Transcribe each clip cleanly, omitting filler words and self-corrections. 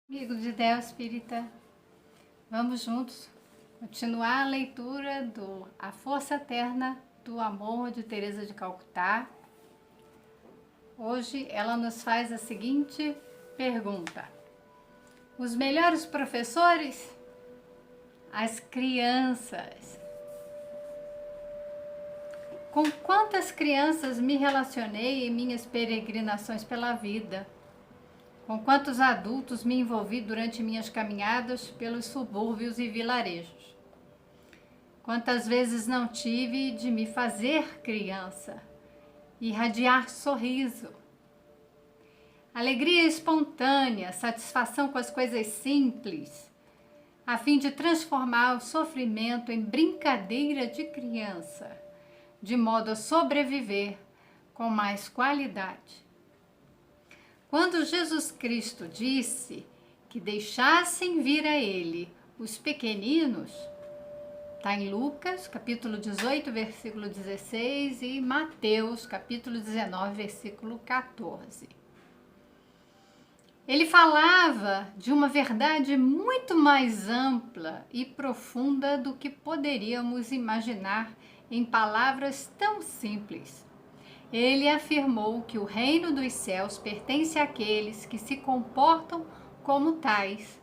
Amigos de Ideal Espírita, vamos juntos continuar a leitura do A Força Eterna do Amor de Teresa de Calcutá. Hoje ela nos faz a seguinte pergunta: os melhores professores? As crianças. Com quantas crianças me relacionei em minhas peregrinações pela vida? Com quantos adultos me envolvi durante minhas caminhadas pelos subúrbios e vilarejos? Quantas vezes não tive de me fazer criança, irradiar sorriso, alegria espontânea, satisfação com as coisas simples, a fim de transformar o sofrimento em brincadeira de criança, de modo a sobreviver com mais qualidade. Quando Jesus Cristo disse que deixassem vir a Ele os pequeninos, está em Lucas, capítulo 18, versículo 16, e Mateus, capítulo 19, versículo 14. Ele falava de uma verdade muito mais ampla e profunda do que poderíamos imaginar em palavras tão simples. Ele afirmou que o reino dos céus pertence àqueles que se comportam como tais.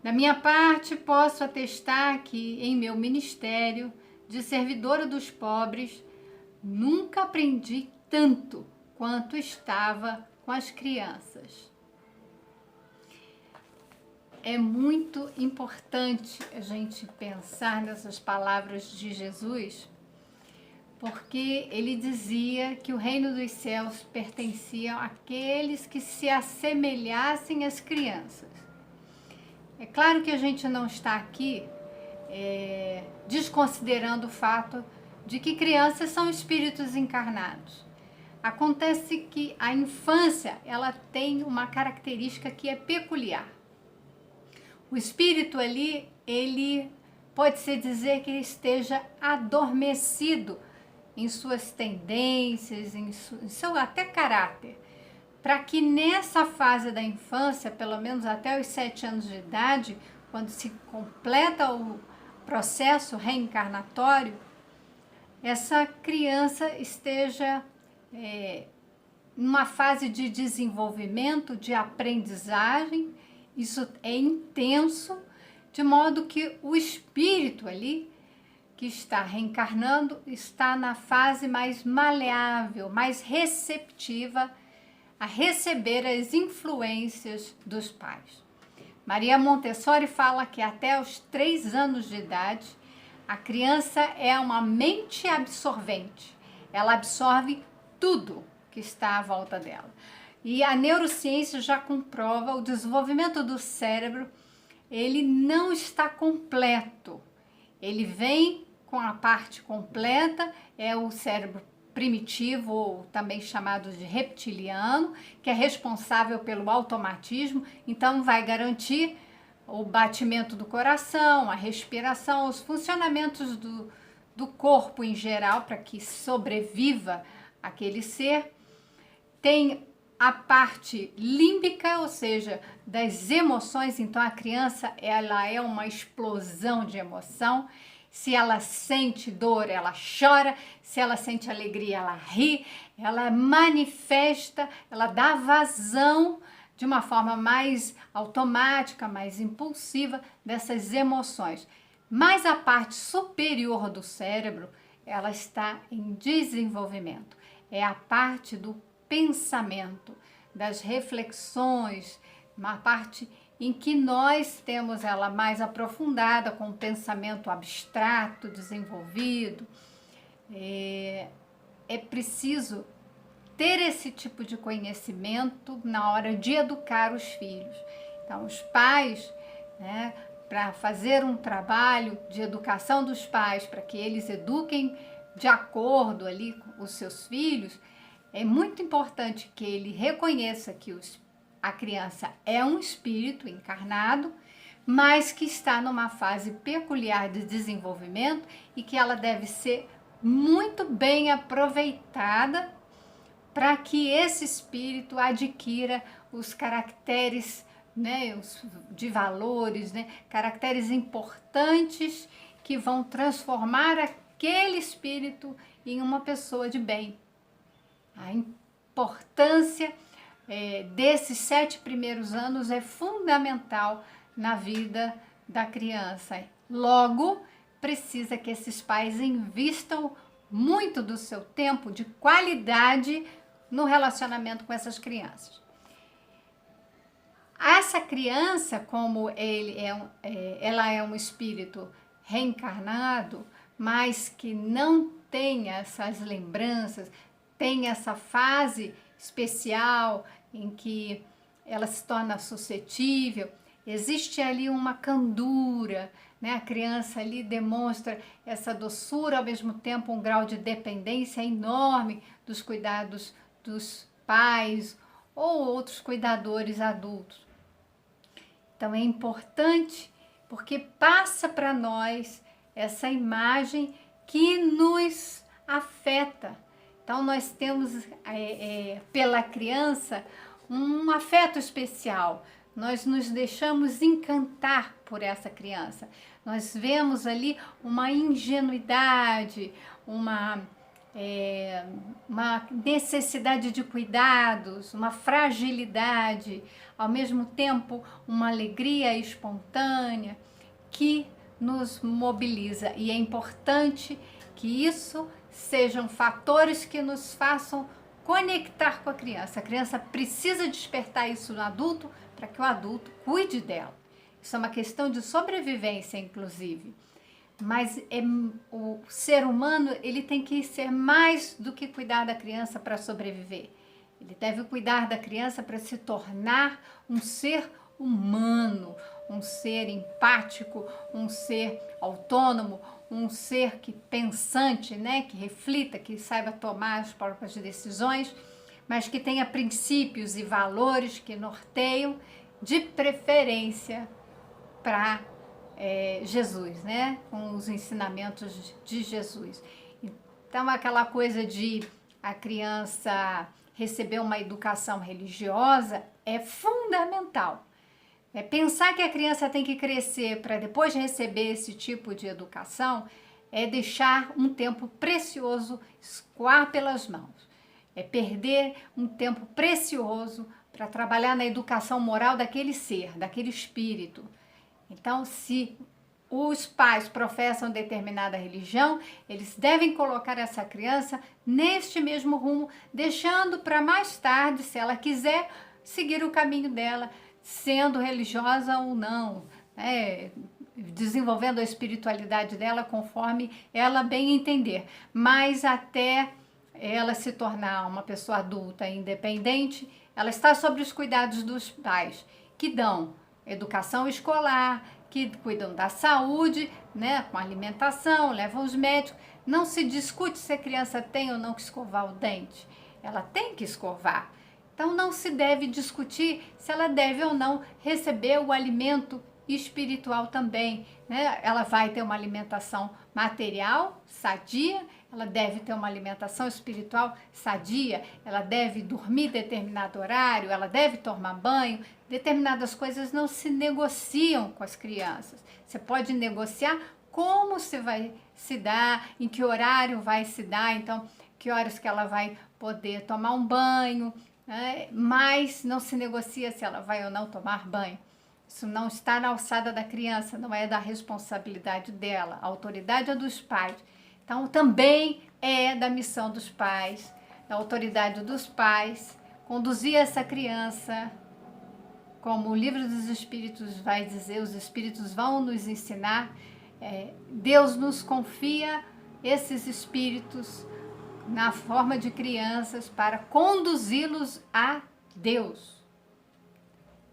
Da minha parte, posso atestar que, em meu ministério de servidora dos pobres, nunca aprendi tanto quanto estava com as crianças. É muito importante a gente pensar nessas palavras de Jesus, porque ele dizia que o reino dos céus pertencia àqueles que se assemelhassem às crianças. É claro que a gente não está aqui desconsiderando o fato de que crianças são espíritos encarnados. Acontece que a infância, ela tem uma característica que é peculiar. O espírito ali, ele pode-se dizer que esteja adormecido em suas tendências, em seu até caráter, para que nessa fase da infância, pelo menos até os 7 anos de idade, quando se completa o processo reencarnatório, essa criança esteja numa fase de desenvolvimento, de aprendizagem. Isso é intenso, de modo que o espírito ali, que está reencarnando, está na fase mais maleável, mais receptiva a receber as influências dos pais. Maria Montessori fala que até os 3 anos de idade, a criança é uma mente absorvente. Ela absorve tudo que está à volta dela. E a neurociência já comprova o desenvolvimento do cérebro, ele não está completo. Ele vem com a parte completa, é o cérebro primitivo, ou também chamado de reptiliano, que é responsável pelo automatismo, então vai garantir o batimento do coração, a respiração, os funcionamentos do corpo em geral, para que sobreviva aquele ser. Tem a parte límbica, ou seja, das emoções, então a criança, ela é uma explosão de emoção. Se ela sente dor, ela chora. Se ela sente alegria, ela ri. Ela manifesta, ela dá vazão de uma forma mais automática, mais impulsiva dessas emoções. Mas a parte superior do cérebro, ela está em desenvolvimento. É a parte do pensamento, das reflexões, uma parte em que nós temos ela mais aprofundada, com o pensamento abstrato, desenvolvido. É preciso ter esse tipo de conhecimento na hora de educar os filhos. Então, os pais, para fazer um trabalho de educação dos pais, para que eles eduquem de acordo ali com os seus filhos, é muito importante que ele reconheça que a criança é um espírito encarnado, mas que está numa fase peculiar de desenvolvimento e que ela deve ser muito bem aproveitada para que esse espírito adquira os caracteres né, de valores, né, caracteres importantes que vão transformar aquele espírito em uma pessoa de bem. A importância desses 7 primeiros anos é fundamental na vida da criança. Logo, precisa que esses pais invistam muito do seu tempo de qualidade no relacionamento com essas crianças. Essa criança, como ela é um espírito reencarnado, mas que não tem essas lembranças, tem essa fase especial em que ela se torna suscetível, existe ali uma candura, né? A criança ali demonstra essa doçura, ao mesmo tempo um grau de dependência enorme dos cuidados dos pais ou outros cuidadores adultos. Então é importante porque passa para nós essa imagem que nos afeta. Então nós temos pela criança um afeto especial. Nós nos deixamos encantar por essa criança. Nós vemos ali uma ingenuidade, uma necessidade de cuidados, uma fragilidade, ao mesmo tempo uma alegria espontânea que nos mobiliza. E é importante que isso sejam fatores que nos façam conectar com a criança. A criança precisa despertar isso no adulto para que o adulto cuide dela. Isso é uma questão de sobrevivência, inclusive. Mas o ser humano, ele tem que ser mais do que cuidar da criança para sobreviver. Ele deve cuidar da criança para se tornar um ser humano, um ser empático, um ser autônomo, um ser que pensante, né, que reflita, que saiba tomar as próprias decisões, mas que tenha princípios e valores que norteiam, de preferência para Jesus, né? Com os ensinamentos de Jesus. Então, aquela coisa de a criança receber uma educação religiosa é fundamental. Pensar que a criança tem que crescer para depois receber esse tipo de educação é deixar um tempo precioso escoar pelas mãos. É perder um tempo precioso para trabalhar na educação moral daquele ser, daquele espírito. Então, se os pais professam determinada religião, eles devem colocar essa criança neste mesmo rumo, deixando para mais tarde, se ela quiser, seguir o caminho dela, sendo religiosa ou não, desenvolvendo a espiritualidade dela conforme ela bem entender, mas até ela se tornar uma pessoa adulta independente, ela está sob os cuidados dos pais, que dão educação escolar, que cuidam da saúde, né, com alimentação, levam os médicos. Não se discute se a criança tem ou não que escovar o dente. Ela tem que escovar. Então não se deve discutir se ela deve ou não receber o alimento espiritual também, né? Ela vai ter uma alimentação material sadia, ela deve ter uma alimentação espiritual sadia, ela deve dormir determinado horário, ela deve tomar banho. Determinadas coisas não se negociam com as crianças. Você pode negociar como se vai se dar, em que horário vai se dar, então que horas que ela vai poder tomar um banho, né? Mas não se negocia se ela vai ou não tomar banho. Isso não está na alçada da criança, não é da responsabilidade dela. A autoridade é dos pais. Então, também é da missão dos pais, da autoridade dos pais, conduzir essa criança, como o livro dos Espíritos vai dizer, os Espíritos vão nos ensinar, Deus nos confia esses Espíritos na forma de crianças para conduzi-los a Deus.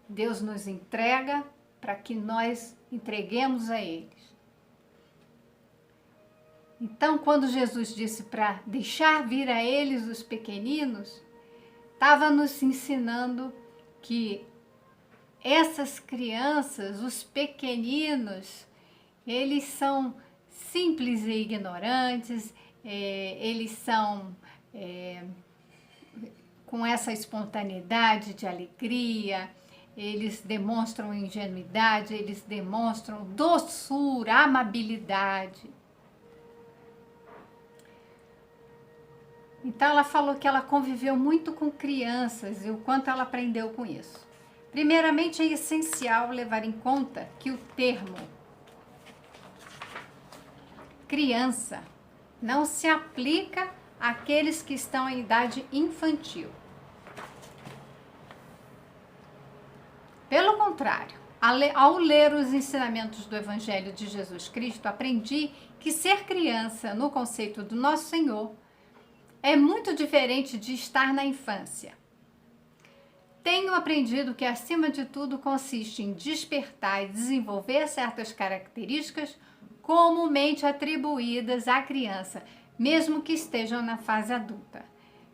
Deus nos entrega para que nós entreguemos a eles. Então, quando Jesus disse para deixar vir a eles os pequeninos, estava nos ensinando que essas crianças, os pequeninos, eles são simples e ignorantes, eles são com essa espontaneidade de alegria, eles demonstram ingenuidade, eles demonstram doçura, amabilidade. Então ela falou que ela conviveu muito com crianças e o quanto ela aprendeu com isso. Primeiramente, é essencial levar em conta que o termo criança não se aplica àqueles que estão em idade infantil. Pelo contrário, ao ler os ensinamentos do Evangelho de Jesus Cristo, aprendi que ser criança, no conceito do Nosso Senhor, é muito diferente de estar na infância. Tenho aprendido que, acima de tudo, consiste em despertar e desenvolver certas características comumente atribuídas à criança, mesmo que estejam na fase adulta.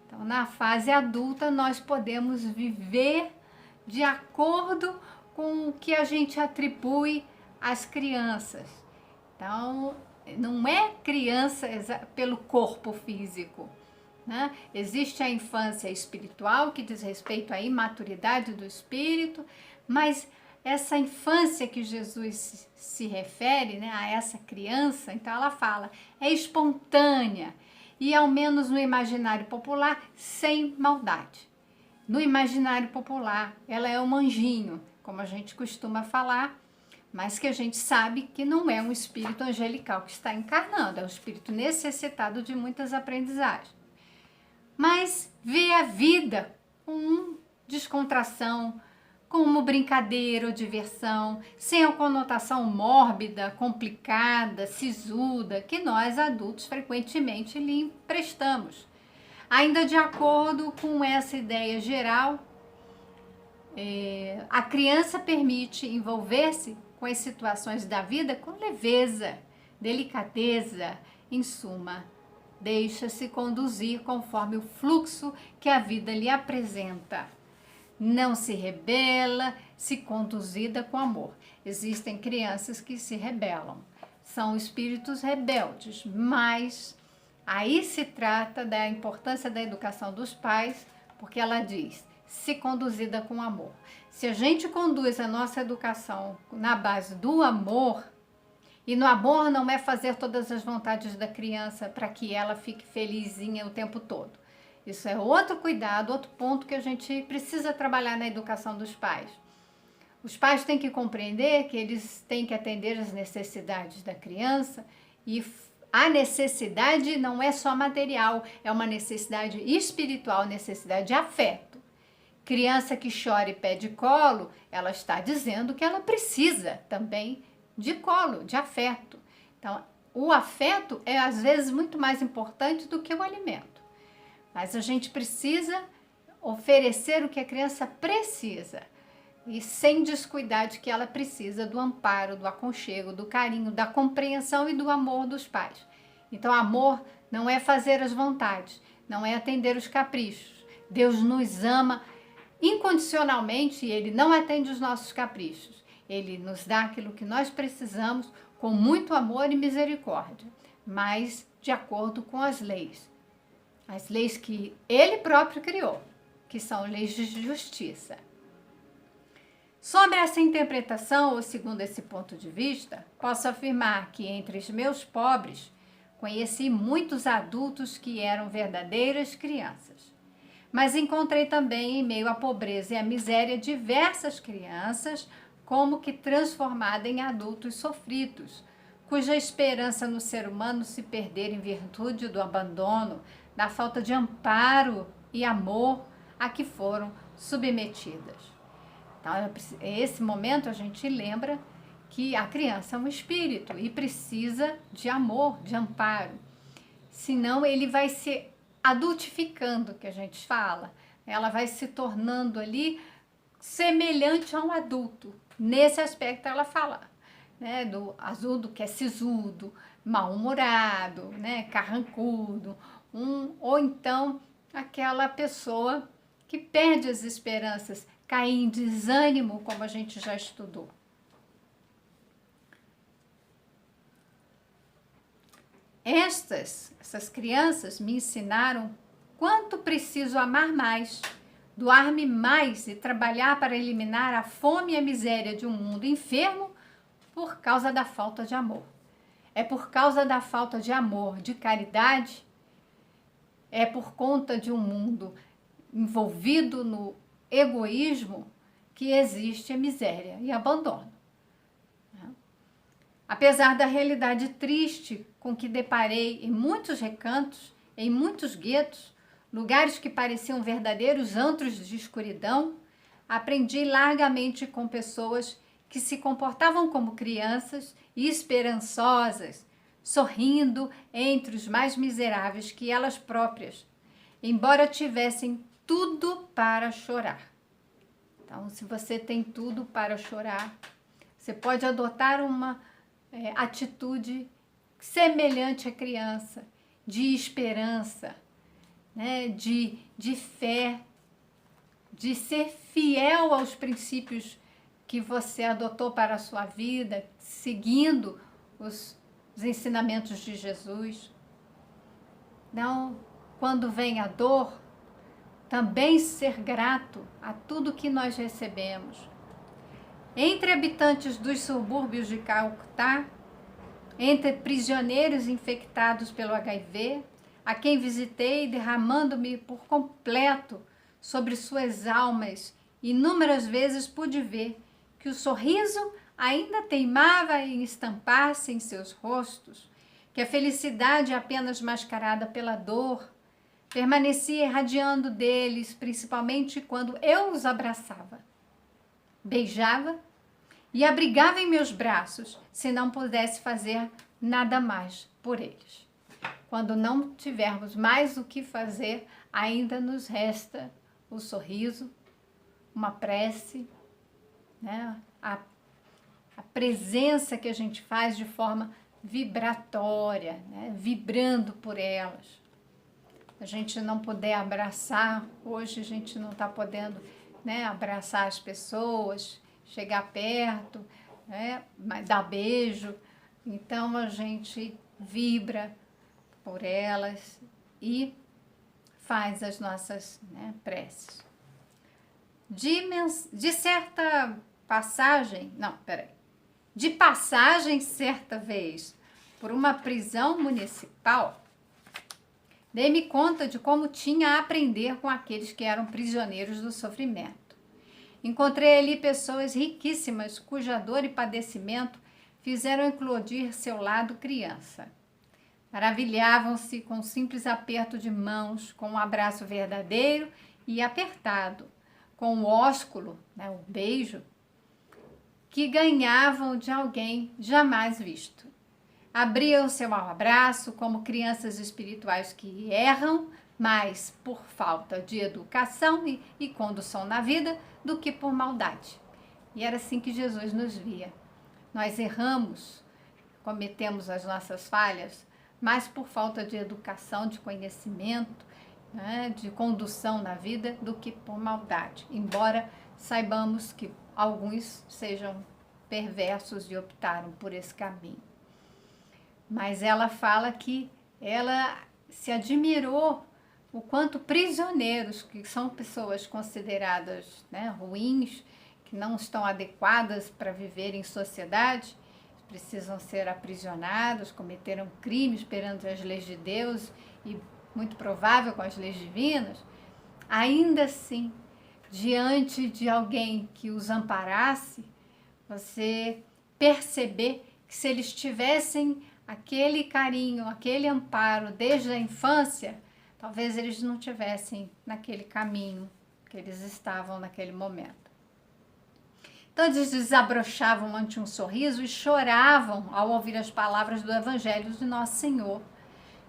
Então, na fase adulta, nós podemos viver de acordo com o que a gente atribui às crianças. Então, não é criança pelo corpo físico, né? Existe a infância espiritual, que diz respeito à imaturidade do espírito, mas essa infância que Jesus se refere, né, a essa criança, então ela fala, é espontânea e, ao menos no imaginário popular, sem maldade. No imaginário popular, ela é um anjinho, como a gente costuma falar, mas que a gente sabe que não é um espírito angelical que está encarnando, é um espírito necessitado de muitas aprendizagens. Mas vê a vida com descontração, como brincadeira ou diversão, sem a conotação mórbida, complicada, sisuda, que nós adultos frequentemente lhe emprestamos. Ainda de acordo com essa ideia geral, a criança permite envolver-se com as situações da vida com leveza, delicadeza, em suma, deixa-se conduzir conforme o fluxo que a vida lhe apresenta. Não se rebela, se conduzida com amor. Existem crianças que se rebelam, são espíritos rebeldes, mas aí se trata da importância da educação dos pais, porque ela diz, se conduzida com amor. Se a gente conduz a nossa educação na base do amor, e no amor não é fazer todas as vontades da criança para que ela fique felizinha o tempo todo. Isso é outro cuidado, outro ponto que a gente precisa trabalhar na educação dos pais. Os pais têm que compreender que eles têm que atender às necessidades da criança e a necessidade não é só material, é uma necessidade espiritual, necessidade de afeto. Criança que chora e pede colo, ela está dizendo que ela precisa também de colo, de afeto. Então, o afeto é às vezes muito mais importante do que o alimento. Mas a gente precisa oferecer o que a criança precisa e sem descuidar de que ela precisa do amparo, do aconchego, do carinho, da compreensão e do amor dos pais. Então, amor não é fazer as vontades, não é atender os caprichos. Deus nos ama incondicionalmente e Ele não atende os nossos caprichos. Ele nos dá aquilo que nós precisamos com muito amor e misericórdia, mas de acordo com as leis que Ele próprio criou, que são leis de justiça. Sobre essa interpretação, ou segundo esse ponto de vista, posso afirmar que entre os meus pobres, conheci muitos adultos que eram verdadeiras crianças. Mas encontrei também, em meio à pobreza e à miséria, diversas crianças, como que transformadas em adultos sofridos, cuja esperança no ser humano se perder em virtude do abandono, da falta de amparo e amor a que foram submetidas. Então, nesse momento, a gente lembra que a criança é um espírito e precisa de amor, de amparo. Senão, ele vai se adultificando, que a gente fala. Ela vai se tornando ali semelhante a um adulto. Nesse aspecto, ela fala, né, do adulto que é sisudo, mal-humorado, né, carrancudo, ou então aquela pessoa que perde as esperanças, cai em desânimo, como a gente já estudou. Essas crianças me ensinaram quanto preciso amar mais doar-me mais e trabalhar para eliminar a fome e a miséria de um mundo enfermo por causa da falta de amor. É por causa da falta de amor, de caridade, é por conta de um mundo envolvido no egoísmo que existe a miséria e abandono. Apesar da realidade triste com que deparei em muitos recantos, em muitos guetos, lugares que pareciam verdadeiros antros de escuridão, aprendi largamente com pessoas que se comportavam como crianças e esperançosas, sorrindo entre os mais miseráveis que elas próprias, embora tivessem tudo para chorar. Então, se você tem tudo para chorar, você pode adotar uma atitude semelhante à criança, de esperança, né? de fé, de ser fiel aos princípios que você adotou para a sua vida, seguindo os ensinamentos de Jesus. Não, quando vem a dor, também ser grato a tudo que nós recebemos. Entre habitantes dos subúrbios de Calcutá, entre prisioneiros infectados pelo HIV, a quem visitei derramando-me por completo sobre suas almas, inúmeras vezes pude ver que o sorriso ainda teimava em estampar-se em seus rostos, que a felicidade apenas mascarada pela dor permanecia irradiando deles, principalmente quando eu os abraçava, beijava e abrigava em meus braços, se não pudesse fazer nada mais por eles. Quando não tivermos mais o que fazer, ainda nos resta o sorriso, uma prece, né? A presença que a gente faz de forma vibratória, né? Vibrando por elas. A gente não puder abraçar, hoje a gente não está podendo, né, abraçar as pessoas, chegar perto, né, dar beijo. Então a gente vibra por elas e faz as nossas, né, preces. De certa passagem, de passagem certa vez por uma prisão municipal, dei-me conta de como tinha a aprender com aqueles que eram prisioneiros do sofrimento. Encontrei ali pessoas riquíssimas cuja dor e padecimento fizeram eclodir seu lado criança. Maravilhavam-se com um simples aperto de mãos, com um abraço verdadeiro e apertado, com o ósculo, né, o beijo, que ganhavam de alguém jamais visto. Abriam-se ao abraço como crianças espirituais que erram mais por falta de educação e condução na vida do que por maldade. E era assim que Jesus nos via. Nós erramos, cometemos as nossas falhas, mais por falta de educação, de conhecimento, né, de condução na vida, do que por maldade. Embora saibamos que alguns sejam perversos e optaram por esse caminho. Mas ela fala que ela se admirou o quanto prisioneiros, que são pessoas consideradas, né, ruins, que não estão adequadas para viver em sociedade, precisam ser aprisionados, cometeram crimes perante as leis de Deus e, muito provável, com as leis divinas, ainda assim, diante de alguém que os amparasse, você perceber que se eles tivessem aquele carinho, aquele amparo desde a infância, talvez eles não tivessem naquele caminho que eles estavam naquele momento. Então eles desabrochavam ante um sorriso e choravam ao ouvir as palavras do Evangelho de Nosso Senhor,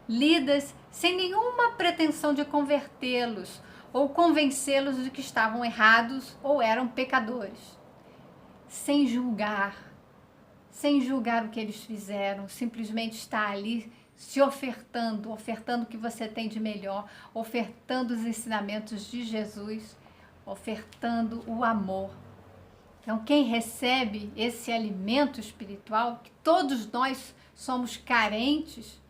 lidas sem nenhuma pretensão de convertê-los ou convencê-los de que estavam errados ou eram pecadores, sem julgar o que eles fizeram, simplesmente está ali se ofertando o que você tem de melhor, ofertando os ensinamentos de Jesus, ofertando o amor. Então, quem recebe esse alimento espiritual, que todos nós somos carentes,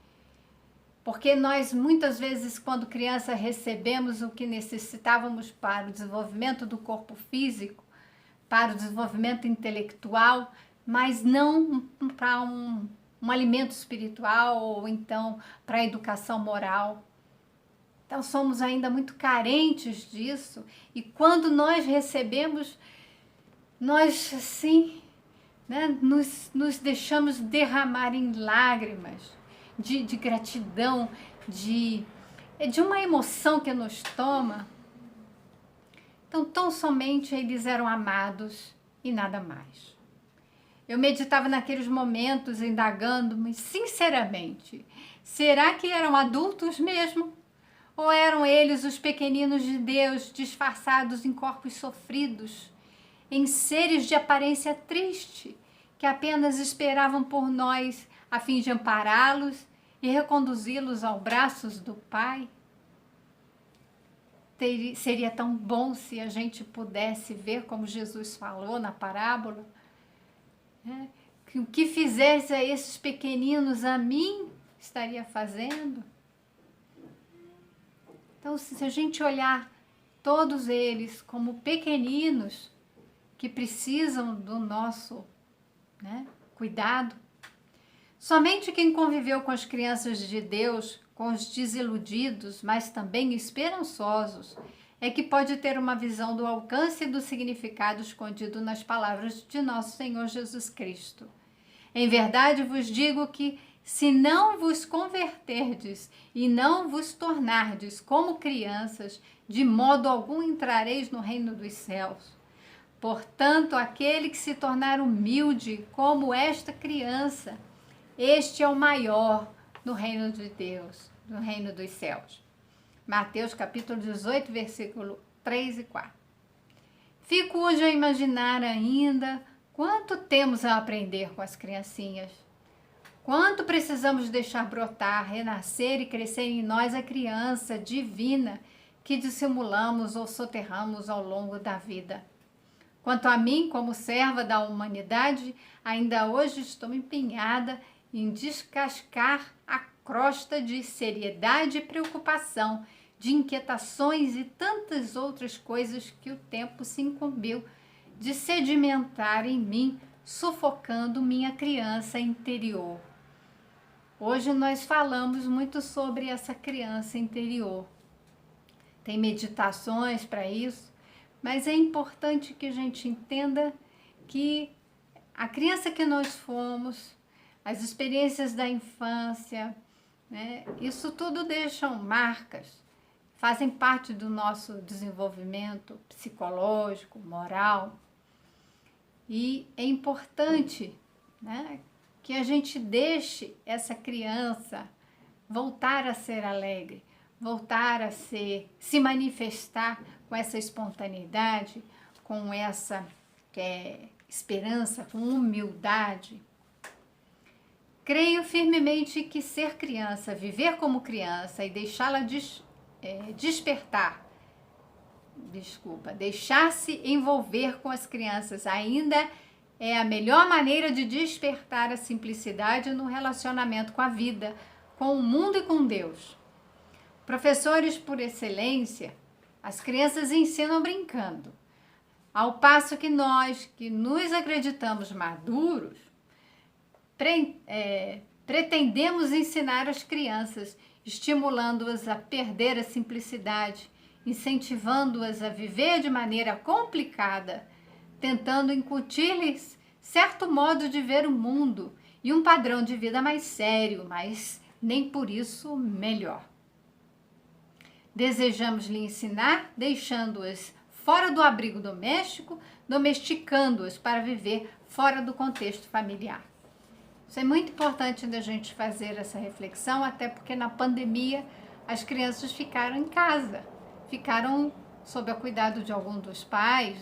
Porque nós, muitas vezes, quando criança, recebemos o que necessitávamos para o desenvolvimento do corpo físico, para o desenvolvimento intelectual, mas não para um alimento espiritual ou então para a educação moral. Então, somos ainda muito carentes disso, e quando nós recebemos, nós, assim, né, nos deixamos derramar em lágrimas de gratidão, de uma emoção que nos toma. Então, tão somente eles eram amados e nada mais. Eu meditava naqueles momentos, indagando-me sinceramente, será que eram adultos mesmo? Ou eram eles os pequeninos de Deus, disfarçados em corpos sofridos, em seres de aparência triste, que apenas esperavam por nós a fim de ampará-los e reconduzi-los aos braços do Pai? Seria tão bom se a gente pudesse ver como Jesus falou na parábola, né? Que o que fizesse a esses pequeninos, a mim estaria fazendo. Então, se a gente olhar todos eles como pequeninos que precisam do nosso, né, cuidado, somente quem conviveu com as crianças de Deus, com os desiludidos, mas também esperançosos, é que pode ter uma visão do alcance e do significado escondido nas palavras de nosso Senhor Jesus Cristo. Em verdade vos digo que, se não vos converterdes e não vos tornardes como crianças, de modo algum entrareis no reino dos céus. Portanto, aquele que se tornar humilde como esta criança, este é o maior no reino de Deus, no reino dos céus. Mateus capítulo 18, versículo 3 e 4. Fico hoje a imaginar ainda quanto temos a aprender com as criancinhas. Quanto precisamos deixar brotar, renascer e crescer em nós a criança divina que dissimulamos ou soterramos ao longo da vida. Quanto a mim, como serva da humanidade, ainda hoje estou empenhada em descascar a crosta de seriedade e preocupação, de inquietações e tantas outras coisas que o tempo se incumbiu de sedimentar em mim, sufocando minha criança interior. Hoje nós falamos muito sobre essa criança interior. Tem meditações para isso, mas é importante que a gente entenda que a criança que nós fomos, as experiências da infância, né, isso tudo deixam marcas, fazem parte do nosso desenvolvimento psicológico, moral. E é importante, né, que a gente deixe essa criança voltar a ser alegre, voltar a se manifestar com essa espontaneidade, com essa esperança, com humildade. Creio firmemente que ser criança, viver como criança e deixá-la deixar-se envolver com as crianças ainda é a melhor maneira de despertar a simplicidade no relacionamento com a vida, com o mundo e com Deus. Professores por excelência, as crianças ensinam brincando, ao passo que nós, que nos acreditamos maduros, pretendemos ensinar as crianças, estimulando-as a perder a simplicidade, incentivando-as a viver de maneira complicada, tentando incutir-lhes certo modo de ver o mundo e um padrão de vida mais sério, mas nem por isso melhor. Desejamos lhe ensinar, deixando-as fora do abrigo doméstico, domesticando-as para viver fora do contexto familiar. Isso é muito importante da gente fazer essa reflexão, até porque na pandemia as crianças ficaram em casa, ficaram sob o cuidado de algum dos pais,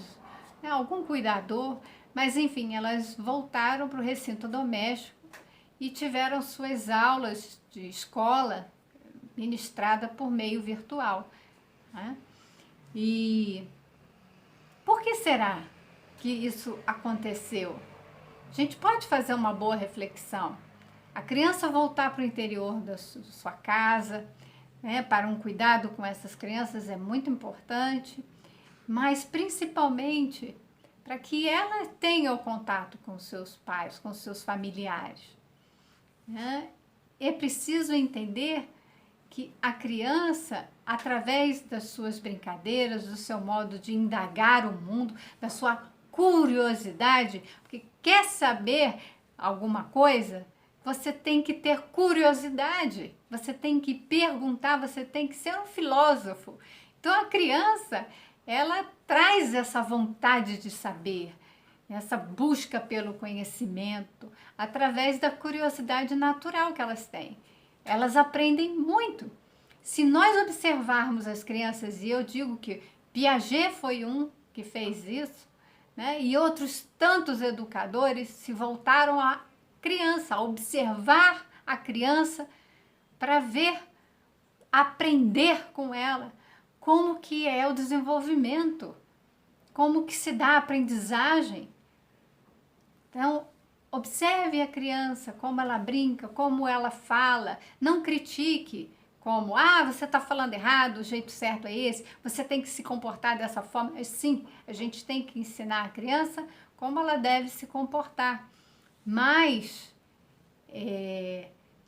né, algum cuidador, mas enfim, elas voltaram para o recinto doméstico e tiveram suas aulas de escola ministrada por meio virtual, né? E por que será que isso aconteceu? A gente pode fazer uma boa reflexão. a criança voltar para o interior da sua casa, né, para um cuidado com essas crianças é muito importante, mas principalmente para que ela tenha o contato com seus pais, com seus familiares, né? É preciso entender que a criança, através das suas brincadeiras, do seu modo de indagar o mundo, da sua curiosidade, porque quer saber alguma coisa, você tem que ter curiosidade, você tem que perguntar, você tem que ser um filósofo. Então a criança, ela traz essa vontade de saber, essa busca pelo conhecimento, através da curiosidade natural que elas têm. Elas aprendem muito. Se nós observarmos as crianças, e eu digo que Piaget foi um que fez isso, né? E outros tantos educadores se voltaram à criança, a observar a criança para ver, aprender com ela como que é o desenvolvimento, como que se dá a aprendizagem. Então, observe a criança, como ela brinca, como ela fala, não critique, como, você está falando errado, o jeito certo é esse, você tem que se comportar dessa forma. Sim, a gente tem que ensinar a criança como ela deve se comportar, mas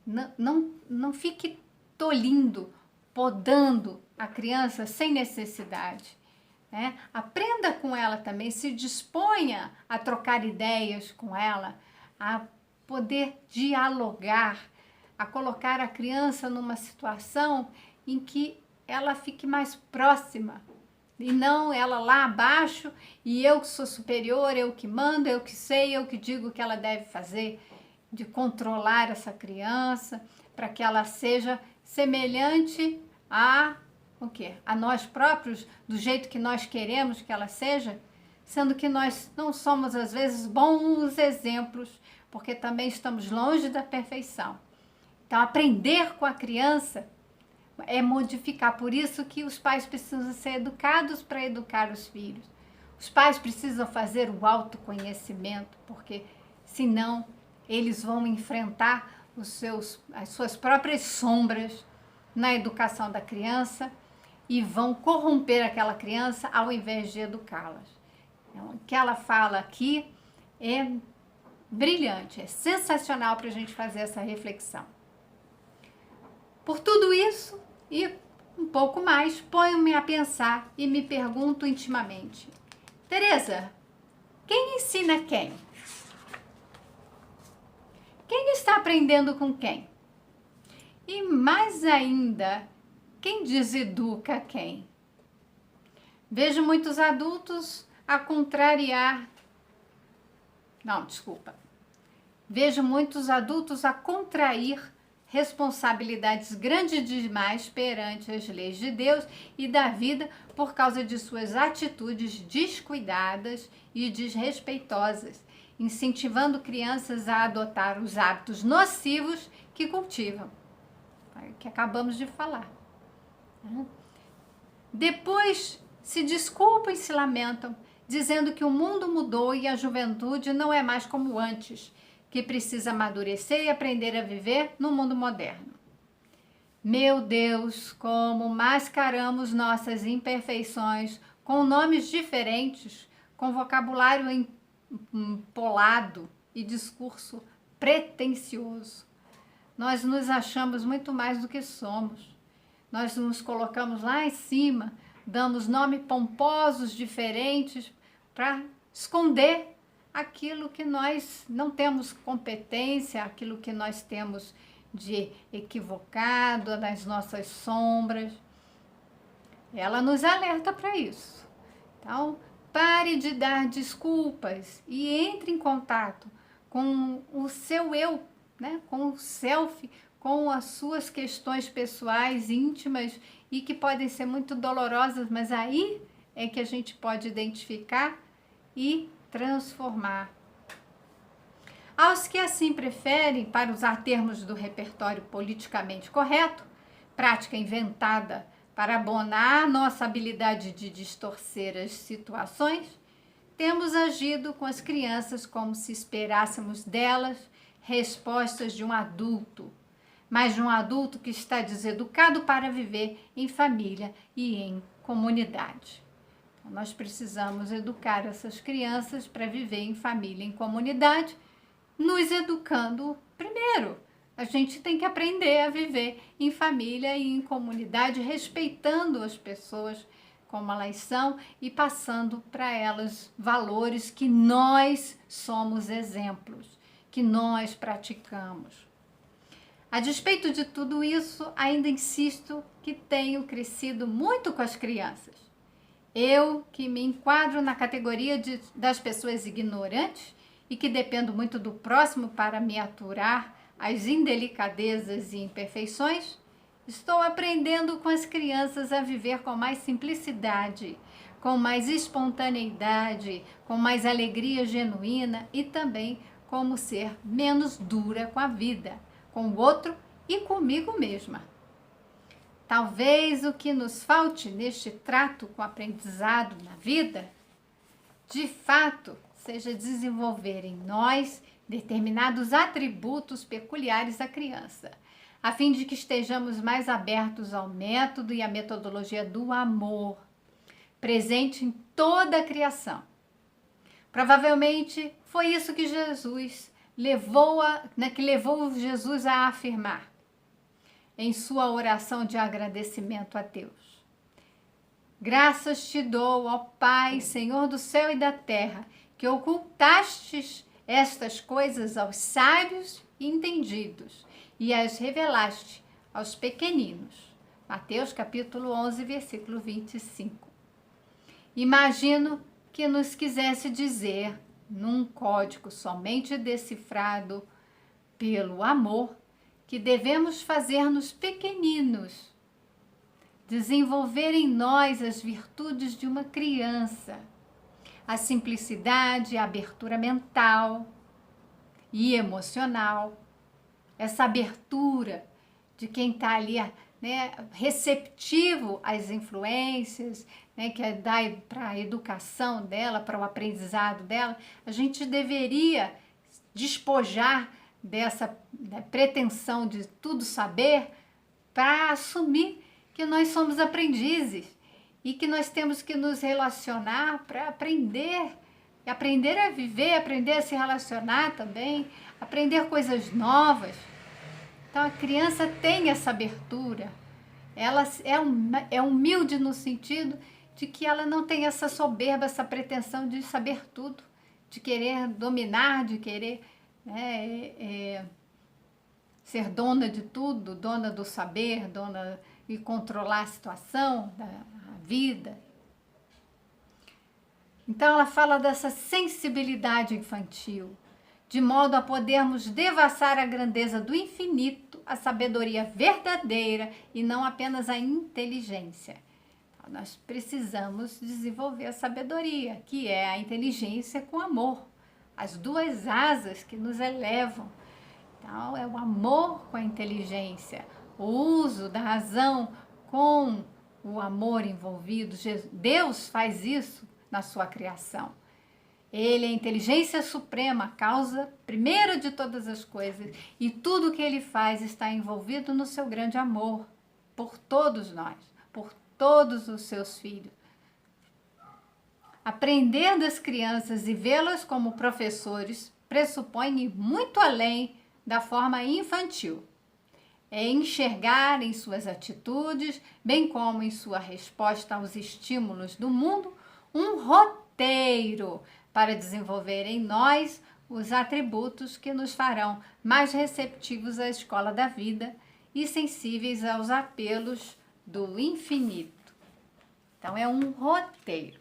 não fique tolindo, podando a criança sem necessidade. Né? Aprenda com ela também, se disponha a trocar ideias com ela, a poder dialogar, a colocar a criança numa situação em que ela fique mais próxima, e não ela lá abaixo, e eu que sou superior, eu que mando, eu que sei, eu que digo o que ela deve fazer, de controlar essa criança, para que ela seja semelhante o quê? A nós próprios, do jeito que nós queremos que ela seja, sendo que nós não somos, às vezes, bons exemplos, porque também estamos longe da perfeição. Então, aprender com a criança é modificar. Por isso que os pais precisam ser educados para educar os filhos. Os pais precisam fazer o autoconhecimento, porque senão eles vão enfrentar as suas próprias sombras na educação da criança e vão corromper aquela criança ao invés de educá-las. Então, o que ela fala aqui é brilhante, é sensacional para a gente fazer essa reflexão. Por tudo isso e um pouco mais, ponho-me a pensar e me pergunto intimamente: Tereza, quem ensina quem? Quem está aprendendo com quem? E mais ainda, quem deseduca quem? Vejo muitos adultos a contrariar. Não, desculpa. Vejo muitos adultos a contrair responsabilidades grandes demais perante as leis de Deus e da vida por causa de suas atitudes descuidadas e desrespeitosas, incentivando crianças a adotar os hábitos nocivos que cultivam, que acabamos de falar. Depois se desculpam e se lamentam, dizendo que o mundo mudou e a juventude não é mais como antes, que precisa amadurecer e aprender a viver no mundo moderno. Meu Deus, como mascaramos nossas imperfeições com nomes diferentes, com vocabulário empolado e discurso pretensioso. Nós nos achamos muito mais do que somos. Nós nos colocamos lá em cima, damos nomes pomposos diferentes para esconder aquilo que nós não temos competência, aquilo que nós temos de equivocado, nas nossas sombras. Ela nos alerta para isso. Então, pare de dar desculpas e entre em contato com o seu eu, né? Com o self, com as suas questões pessoais, íntimas e que podem ser muito dolorosas, mas aí é que a gente pode identificar e transformar. Aos que assim preferem, para usar termos do repertório politicamente correto, prática inventada para abonar nossa habilidade de distorcer as situações, temos agido com as crianças como se esperássemos delas respostas de um adulto, mas de um adulto que está deseducado para viver em família e em comunidade. Então, nós precisamos educar essas crianças para viver em família, em comunidade, nos educando primeiro. A gente tem que aprender a viver em família e em comunidade, respeitando as pessoas como elas são e passando para elas valores que nós somos exemplos, que nós praticamos. A despeito de tudo isso, ainda insisto que tenho crescido muito com as crianças. Eu, que me enquadro na categoria das pessoas ignorantes e que dependo muito do próximo para me aturar as indelicadezas e imperfeições, estou aprendendo com as crianças a viver com mais simplicidade, com mais espontaneidade, com mais alegria genuína e também como ser menos dura com a vida, com o outro e comigo mesma. Talvez o que nos falte neste trato com o aprendizado na vida, de fato, seja desenvolver em nós determinados atributos peculiares à criança, a fim de que estejamos mais abertos ao método e à metodologia do amor, presente em toda a criação. Provavelmente foi isso que levou Jesus a afirmar em sua oração de agradecimento a Deus. Graças te dou, ó Pai, Senhor do céu e da terra, que ocultastes estas coisas aos sábios e entendidos e as revelaste aos pequeninos. Mateus capítulo 11, versículo 25. Imagino que nos quisesse dizer, num código somente decifrado pelo amor, que devemos fazer-nos pequeninos, desenvolver em nós as virtudes de uma criança, a simplicidade, a abertura mental e emocional, essa abertura de quem está ali, né, receptivo às influências, né, que dá para a educação dela, para o aprendizado dela. A gente deveria despojar dessa, né, pretensão de tudo saber para assumir que nós somos aprendizes e que nós temos que nos relacionar para aprender a viver, aprender a se relacionar também, aprender coisas novas. Então a criança tem essa abertura, ela é humilde no sentido de que ela não tem essa soberba, essa pretensão de saber tudo, de querer dominar, de querer, né, ser dona de tudo, dona do saber, dona e controlar a situação, a vida. Então ela fala dessa sensibilidade infantil, de modo a podermos devassar a grandeza do infinito, a sabedoria verdadeira e não apenas a inteligência. Então, nós precisamos desenvolver a sabedoria, que é a inteligência com amor, as duas asas que nos elevam. Então, é o amor com a inteligência, o uso da razão com o amor envolvido. Deus faz isso na sua criação. Ele é a inteligência suprema, a causa primeira de todas as coisas, e tudo que ele faz está envolvido no seu grande amor por todos nós, por todos os seus filhos. Aprender das crianças e vê-las como professores pressupõe ir muito além da forma infantil. É enxergar em suas atitudes, bem como em sua resposta aos estímulos do mundo, um roteiro para desenvolver em nós os atributos que nos farão mais receptivos à escola da vida e sensíveis aos apelos do infinito. Então, é um roteiro.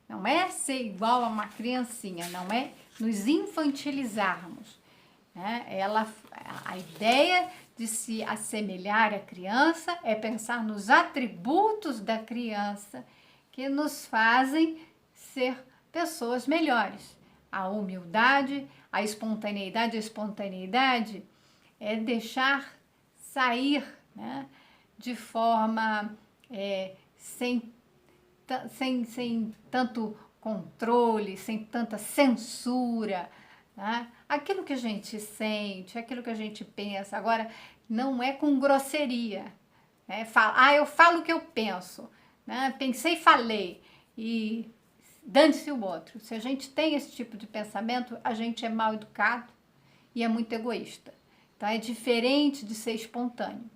Não é ser igual a uma criancinha, não é nos infantilizarmos, né? A ideia de se assemelhar à criança é pensar nos atributos da criança que nos fazem ser pessoas melhores. A humildade, a espontaneidade é deixar sair, né, de forma sem tanto controle, sem tanta censura, Tá? Aquilo que a gente sente, aquilo que a gente pensa, agora não é com grosseria. Né? Eu falo o que eu penso, né? Pensei e falei, e dane-se o outro. Se a gente tem esse tipo de pensamento, a gente é mal educado e é muito egoísta. Então é diferente de ser espontâneo.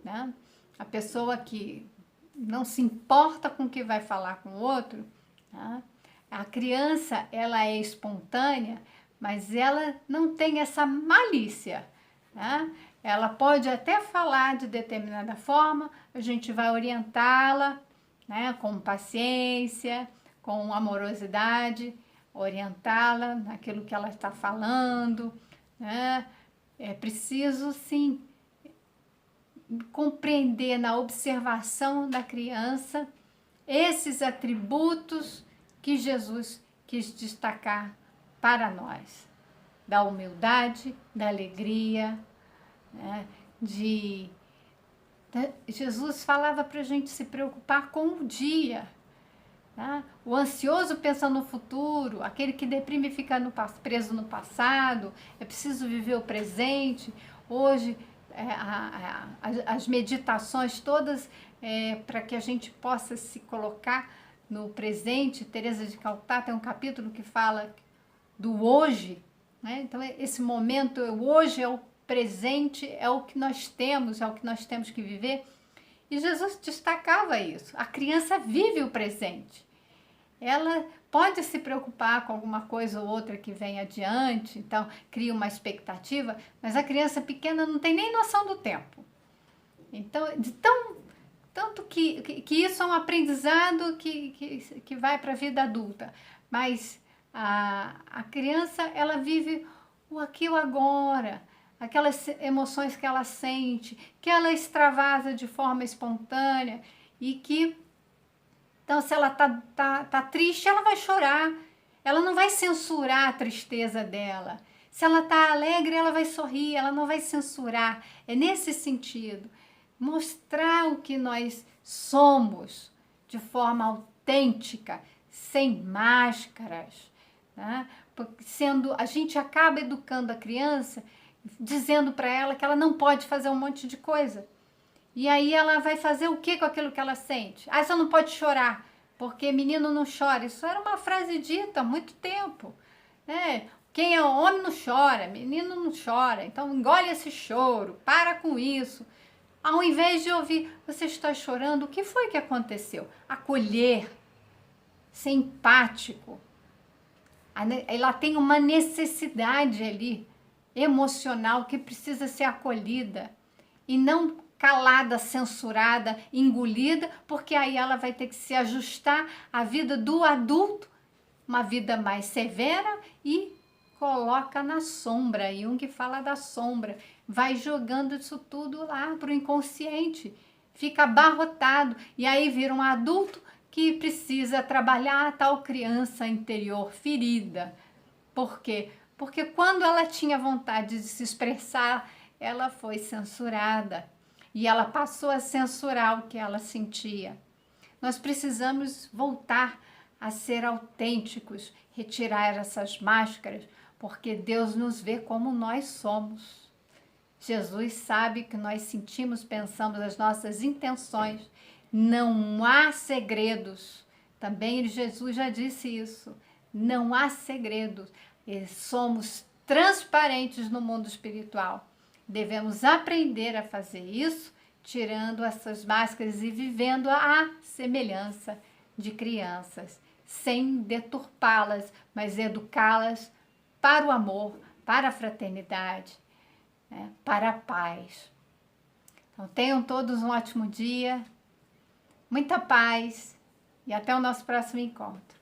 Né? A pessoa que não se importa com o que vai falar com o outro, tá? A criança, ela é espontânea, mas ela não tem essa malícia, né? Ela pode até falar de determinada forma, a gente vai orientá-la, né, com paciência, com amorosidade, orientá-la naquilo que ela está falando, né? É preciso, sim, compreender na observação da criança esses atributos que Jesus quis destacar para nós, da humildade, da alegria, né? Jesus falava para a gente se preocupar com o dia, tá? O ansioso pensa no futuro, aquele que deprime e fica preso no passado. É preciso viver o presente. Hoje, as meditações todas para que a gente possa se colocar no presente. Teresa de Calcutá tem um capítulo que fala do hoje, né? Então esse momento, hoje é o presente, é o que nós temos, é o que nós temos que viver. E Jesus destacava isso. A criança vive o presente. Ela pode se preocupar com alguma coisa ou outra que vem adiante, então cria uma expectativa, mas a criança pequena não tem nem noção do tempo. Então, tanto que isso é um aprendizado que vai para a vida adulta, mas a criança, ela vive o aqui e o agora, aquelas emoções que ela sente, que ela extravasa de forma espontânea e que, então, se ela tá triste, ela vai chorar, ela não vai censurar a tristeza dela. Se ela tá alegre, ela vai sorrir, ela não vai censurar. É nesse sentido, mostrar o que nós somos de forma autêntica, sem máscaras, né? Porque a gente acaba educando a criança, dizendo para ela que ela não pode fazer um monte de coisa. E aí ela vai fazer o que com aquilo que ela sente? Você não pode chorar, porque menino não chora. Isso era uma frase dita há muito tempo, né? Quem é homem não chora, menino não chora. Então engole esse choro, para com isso. Ao invés de ouvir, você está chorando, o que foi que aconteceu? Acolher, ser empático. Ela tem uma necessidade ali, emocional, que precisa ser acolhida. E não calada, censurada, engolida, porque aí ela vai ter que se ajustar à vida do adulto, uma vida mais severa, e coloca na sombra. Jung fala da sombra, vai jogando isso tudo lá para o inconsciente, fica abarrotado, e aí vira um adulto que precisa trabalhar a tal criança interior ferida. Por quê? Porque quando ela tinha vontade de se expressar, ela foi censurada. E ela passou a censurar o que ela sentia. Nós precisamos voltar a ser autênticos, retirar essas máscaras, porque Deus nos vê como nós somos. Jesus sabe que nós sentimos, pensamos as nossas intenções. Não há segredos. Também Jesus já disse isso. Não há segredos. Somos transparentes no mundo espiritual. Devemos aprender a fazer isso, tirando essas máscaras e vivendo a semelhança de crianças, sem deturpá-las, mas educá-las para o amor, para a fraternidade, né, para a paz. Então, tenham todos um ótimo dia, muita paz e até o nosso próximo encontro.